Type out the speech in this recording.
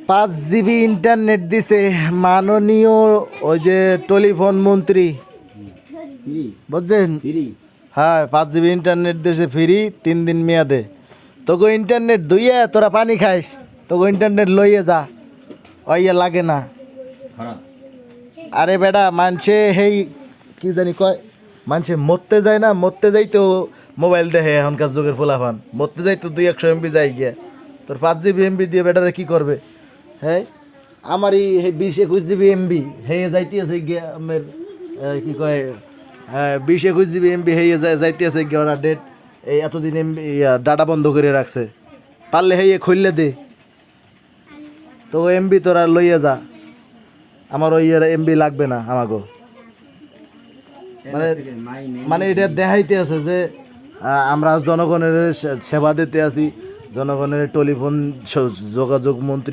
5 GB internet দিছে মাননীয় ওই যে টেলিফোন মন্ত্রী, বুঝছেন? হ্যাঁ, 5 GB ইন্টারনেট দিছে ফ্রি 3 দিন মেয়াদে। তোকে ইন্টারনেট দুইয়া তোরা পানি খাইস, তোকে ইন্টারনেট লইয়ে যা, ওইয়া লাগে না। আরে বেটা, মানছে হেই কি জানি কয়, মানছে মরতে যায় না, মরতে যাইতো মোবাইল দেখে এখনকার যুগের ফোলাফান, মরতে যাইতো 200 MB যাই গিয়া, তোর 5 GB MB দিয়ে বেটারে কি করবে? হ্যাঁ, আমারই 20-21 GB MB হেয়ে যাইতে আছে গিয়া, আমার কি কয়, 20-21 GB MB হেয়ে যাইতে আছে গিয়া, ওরা ডেট এই এতদিন MB ডাটা বন্ধ করে রাখছে, পারলে হেয়ে খুললে দে, তো MB তোরা লইয়া যা, আমার ওই MB লাগবে না আমাগো। মানে মানে এটা দেখাইতে আছে যে আমরা জনগণের সেবা দিতে আছি, জনগণের টেলিফোন যোগাযোগ মন্ত্রী